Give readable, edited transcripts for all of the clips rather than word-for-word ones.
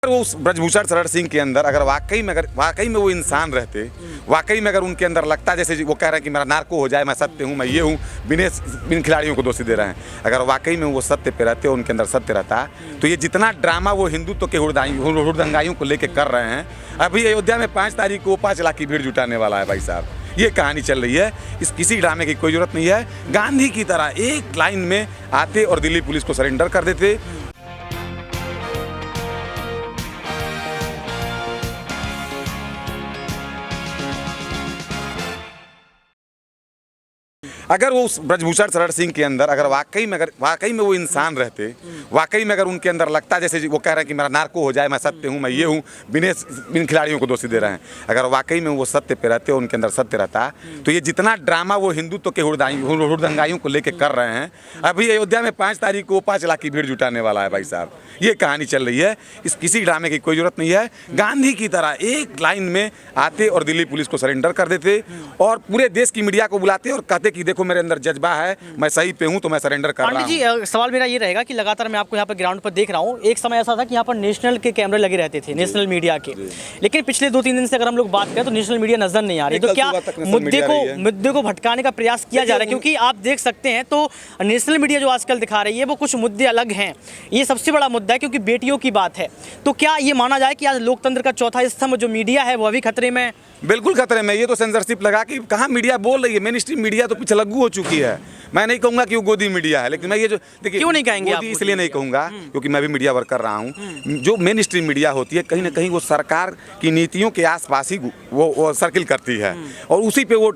वो उस ब्रजभूषण शरण सिंह के अंदर अगर वाकई में वो इंसान रहते, वाकई में अगर उनके अंदर लगता, जैसे वो कह रहे हैं कि मेरा नार्को हो जाए, मैं सत्य हूँ, मैं ये हूँ, बिन खिलाड़ियों को दोषी दे रहे हैं, अगर वाकई में वो सत्य पे रहते, उनके अंदर सत्य रहता, तो ये जितना ड्रामा वो हिंदुत्व के हुड़दंगाइयों को लेकर कर रहे हैं, अभी अयोध्या में 5 तारीख को 5 लाख की भीड़ जुटाने वाला है भाई साहब। ये कहानी चल रही है, इस किसी ड्रामे की कोई जरूरत नहीं है। गांधी की तरह एक लाइन में आते और दिल्ली पुलिस को सरेंडर कर देते। अगर वो उस ब्रजभूषण शरण सिंह के अंदर अगर वाकई में वो इंसान रहते, वाकई में अगर उनके अंदर लगता, जैसे वो कह रहे हैं कि मेरा नार्को हो जाए, मैं सत्य हूँ, मैं ये हूँ, बिन खिलाड़ियों को दोषी दे रहे हैं, अगर वाकई में वो सत्य पे रहते, उनके अंदर सत्य रहता, तो ये जितना ड्रामा वो हिंदुत्व के हुड़दंगाइयों को लेकर कर रहे हैं, अभी अयोध्या में 5 तारीख को 5 लाख की भीड़ जुटाने वाला है भाई साहब। ये कहानी चल रही है, इस किसी ड्रामे की कोई जरूरत नहीं है। गांधी की तरह एक लाइन में आते और दिल्ली पुलिस को सरेंडर कर देते और पूरे देश की मीडिया को बुलाते और कहते कि देखो मेरे अंदर जज्बा है, मैं सही पे हूं, तो मैं सरेंडर कर रहा हूं। जी, सवाल मेरा ये रहेगा कि लगातार मैं आपको यहाँ पर ग्राउंड पर देख रहा हूँ, एक समय ऐसा था कि यहाँ पर नेशनल के कैमरे लगे रहते थे, नेशनल मीडिया के, लेकिन पिछले 2-3 दिन से अगर हम लोग बात करें तो नेशनल मीडिया नजर नहीं आ रही। तो क्या मुद्दे को भटकाने का प्रयास किया जा रहा है? क्योंकि आप देख सकते हैं तो नेशनल मीडिया जो आजकल दिखा रही है वो कुछ मुद्दे अलग हैं। ये सबसे बड़ा मुद्दा है क्योंकि बेटियों की बात है। तो क्या ये माना जाए कि आज लोकतंत्र का चौथा स्तंभ जो मीडिया है वो अभी खतरे में? बिल्कुल खतरे में। ये तो सेंसरशिप लगा कि कहाँ मीडिया बोल रही है, मेन स्ट्रीम मीडिया तो पीछे लग्गू हो चुकी है। मैं नहीं कहूंगा कि वो गोदी मीडिया है, लेकिन मैं ये जो देखिए, क्यों नहीं कहेंगे आप? इसलिए नहीं कहूंगा क्योंकि मैं भी मीडिया वर्क कर रहा हूँ। जो मेन स्ट्रीम मीडिया होती है कहीं ना कहीं वो सरकार की नीतियों के आसपास ही वो सर्किल करती है और उसी पे वो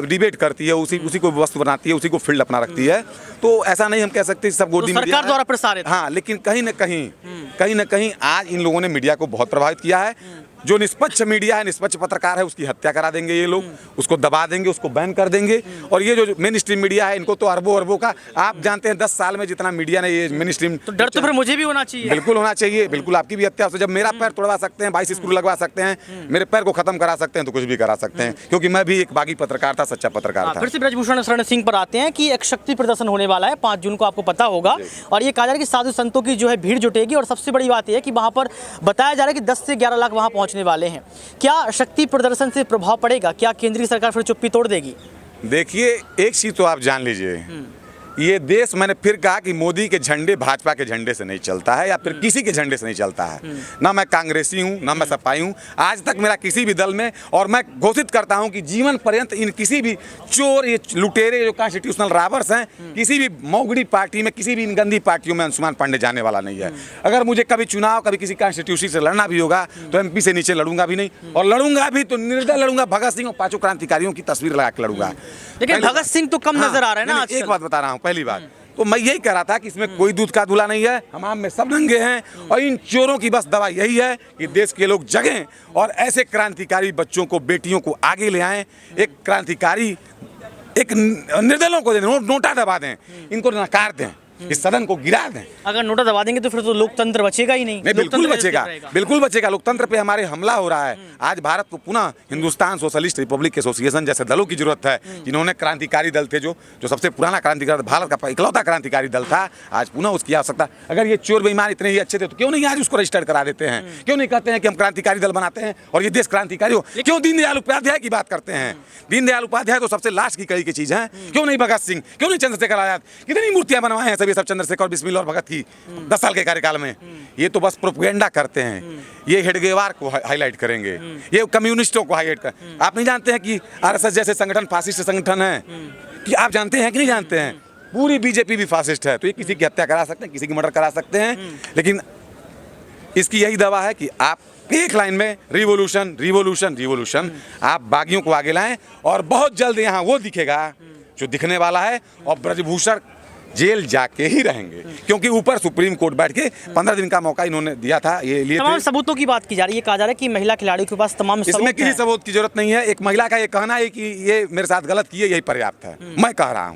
डिबेट करती है, उसी को वस्तु बनाती है, उसी को फील्ड अपना रखती है। तो ऐसा नहीं हम कह सकते सब गोदी मीडिया सरकार द्वारा प्रसारित। हाँ, लेकिन कहीं ना कहीं आज इन लोगों ने मीडिया को बहुत प्रभावित किया है। जो निष्पक्ष मीडिया है, निष्पक्ष पत्रकार है, उसकी हत्या करा देंगे ये लोग, उसको दबा देंगे, उसको बैन कर देंगे। और ये जो मेन स्ट्रीम मीडिया है, इनको तो अरबों का, आप जानते हैं 10 साल में जितना मीडिया ने ये मेन स्ट्रीम, तो डर तो फिर मुझे भी होना चाहिए। बिल्कुल होना चाहिए, बिल्कुल आपकी भी हत्या हो। जब मेरा पैर तोड़वा सकते हैं, 22 स्क्रू लगवा सकते हैं, मेरे पैर को खत्म करा सकते हैं, तो कुछ भी करा सकते हैं, क्योंकि मैं भी एक बागी पत्रकार था, सच्चा पत्रकार था। फिर से ब्रजभूषण शरण सिंह पर आते हैं कि एक शक्ति प्रदर्शन होने वाला है 5 जून को, आपको पता होगा, और ये कहा जा रहा है कि साधु संतों की जो है भीड़ जुटेगी और सबसे बड़ी बात यह है कि वहां पर बताया जा रहा है कि 10 से 11 लाख वहां पहुंचने वाले हैं। क्या शक्ति प्रदर्शन से प्रभाव पड़ेगा? क्या केंद्रीय सरकार फिर चुप्पी तोड़ देगी? देखिए, एक चीज तो आप जान लीजिए, ये देश, मैंने फिर कहा कि मोदी के झंडे भाजपा के झंडे से नहीं चलता है या फिर किसी के झंडे से नहीं चलता है। ना मैं कांग्रेसी हूँ, ना मैं सपाई हूँ, आज तक मेरा किसी भी दल में, और मैं घोषित करता हूँ कि जीवन पर्यंत इन किसी भी चोर, ये लुटेरे जो कॉन्स्टिट्यूशनल रॉबर्स हैं, किसी भी मौगड़ी पार्टी में, किसी भी इन गंदी पार्टियों में अंशुमान पांडे जाने वाला नहीं है। अगर मुझे कभी चुनाव, कभी किसी कॉन्स्टिट्यूशन से लड़ना भी होगा तो MP से नीचे लड़ूंगा भी नहीं, और लड़ूंगा भी तो निर्दय लड़ूंगा, भगत सिंह और 5 क्रांतिकारियों की तस्वीर लगा के लड़ूंगा। लेकिन भगत सिंह तो कम नजर आ रहा है ना आजकल। एक बात बता रहा हूँ, पहली बात तो मैं यही कह रहा था कि इसमें कोई दूध का धुला नहीं है, हम में सब नंगे हैं, और इन चोरों की बस दवा यही है कि देश के लोग जगें और ऐसे क्रांतिकारी बच्चों को, बेटियों को आगे ले आएं, एक क्रांतिकारी, एक निर्दलों को नोटा दबा दें, इनको नकार दें, इस सदन को गिरा दें। अगर नोटा दबा देंगे तो फिर तो लोकतंत्र बचेगा ही नहीं। बिल्कुल बचेगा, बिल्कुल बचेगा। लोकतंत्र पे हमारे हमला हो रहा है। आज भारत को पुनः हिंदुस्तान सोशलिस्ट रिपब्लिक एसोसिएशन जैसे दलों की जरूरत है, जिन्होंने क्रांतिकारी दल थे, जो सबसे पुराना क्रांतिकारी, भारत का इकलौता क्रांतिकारी दल था, आज पुनः उसकी आवश्यकता। अगर ये चोर बेईमान इतने ही अच्छे थे तो क्यों नहीं आज उसको रजिस्टर्ड करा देते हैं? क्यों नहीं कहते हैं कि हम क्रांतिकारी दल बनाते हैं और ये देश क्रांतिकारी हो? क्यों दीनदयाल उपाध्याय की बात करते हैं? दीनदयाल उपाध्याय तो सबसे लास्ट की कड़ी की चीज है। क्यों नहीं भगत सिंह, क्यों नहीं चंद्रशेखर आजाद? कितनी मूर्तियां बनवाए हैं सभी, सब चंद्रशेखर, बिस्मिल और भगत की 10 साल के कार्यकाल में। ये तो बस प्रोपेगेंडा करते हैं, ये हेडगेवार को हाईलाइट करेंगे, ये कम्युनिस्टों को हाईलाइट कर। आप नहीं जानते हैं कि RSS जैसे संगठन फासिस्ट संगठन है? कि आप जानते हैं कि नहीं जानते हैं? पूरी BJP भी फासिस्ट है। तो ये किसी की हत्या करा सकते हैं, किसी की मर्डर करा सकते हैं, लेकिन इसकी यही दवा है कि आप एक लाइन में रिवोल्यूशन रिवोल्यूशन रिवोल्यूशन, आप बागियों को आगे लाएं और बहुत जल्द यहाँ वो दिखेगा जो दिखने वाला है, और ब्रजभूषण जेल जाके ही रहेंगे, क्योंकि ऊपर सुप्रीम कोर्ट बैठ के 15 दिन का मौका इन्होंने दिया था। ये लिए तमाम सबूतों की बात की जा रही है, कहा जा रहा है कि महिला खिलाड़ियों के पास तमाम सबूत हैं। इसमें किसी सबूत की जरूरत नहीं है। एक महिला का ये कहना है कि ये मेरे साथ गलत किए, यही पर्याप्त है। मैं कह रहा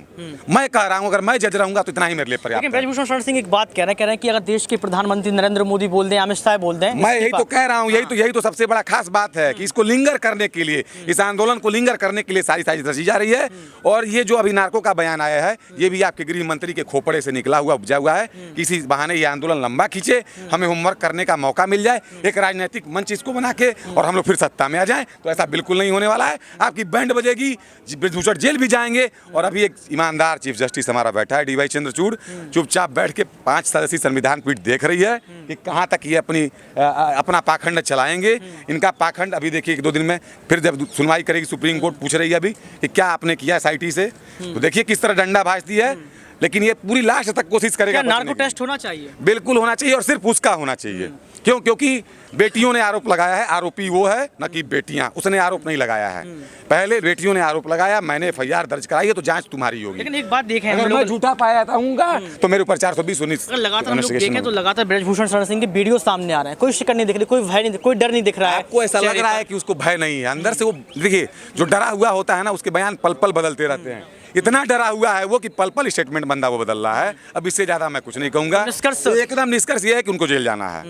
हूँ, अगर मैं जज रहूंगा तो इतना ही मेरे लिए पर्याप्त है। ब्रजभूषण शरण सिंह एक बात कह रहे हैं कि अगर देश के प्रधानमंत्री नरेंद्र मोदी बोल दें, अमित शाह बोल दें, मैं यही तो कह रहा हूँ, यही तो सबसे बड़ा खास बात है कि इसको लिंगर करने के लिए, इस आंदोलन को लिंगर करने के लिए सारी रची जा रही है। और ये जो अभी नार्को का बयान आया है, ये भी आपके गृह मंत्री मंत्री के खोपड़े से निकला हुआ उपजा हुआ है। किसी बहाने ये आंदोलन लंबा खींचे, हमें होमवर्क करने का मौका मिल जाए, एक राजनीतिक मंच इसको बना के और हम लोग फिर सत्ता में आ जाएं, तो ऐसा बिल्कुल नहीं होने वाला है। आपकी बैंड बजेगी, ब्रजभूषण जेल भी जाएंगे। और अभी एक ईमानदार चीफ जस्टिस हमारा बैठा है, DY चंद्रचूड़, चुपचाप बैठ के 5 सदस्यीय संविधान पीठ देख रही है कि कहाँ तक ये अपना पाखंड चलाएंगे। इनका पाखंड अभी देखिए 1-2 दिन में फिर जब सुनवाई करेगी सुप्रीम कोर्ट, पूछ रही है अभी कि क्या आपने किया SIT से, तो देखिए किस तरह डंडा भाजती है। लेकिन ये पूरी लास्ट तक कोशिश करेगा। नार्को टेस्ट होना चाहिए, बिल्कुल होना चाहिए, और सिर्फ उसका होना चाहिए। क्यों? क्योंकि बेटियों ने आरोप लगाया है, आरोपी वो है न कि बेटियां। उसने आरोप नहीं लगाया है, पहले बेटियों ने आरोप लगाया, मैंने FIR दर्ज कराई है, तो जांच तुम्हारी होगी। लेकिन एक बात देखें, अगर मैं झूठा पाया जाऊंगा तो मेरे ऊपर 420-19 लगातार हम लोग देखें तो लगातार ब्रजभूषण शरण सिंह के वीडियो सामने आ रहे हैं, कोई शिकन नहीं दिख रही, कोई भय नहीं, कोई डर नहीं दिख रहा है। आपको ऐसा लग रहा है कि उसको भय नहीं है, अंदर से वो देखिए जो डरा हुआ होता है ना, उसके बयान पल पल बदलते रहते हैं। इतना डरा हुआ है वो कि पल पल स्टेटमेंट बंदा वो बदल रहा है। अब इससे ज्यादा मैं कुछ नहीं कहूंगा। निष्कर्ष एकदम निष्कर्ष ये है कि उनको जेल जाना है।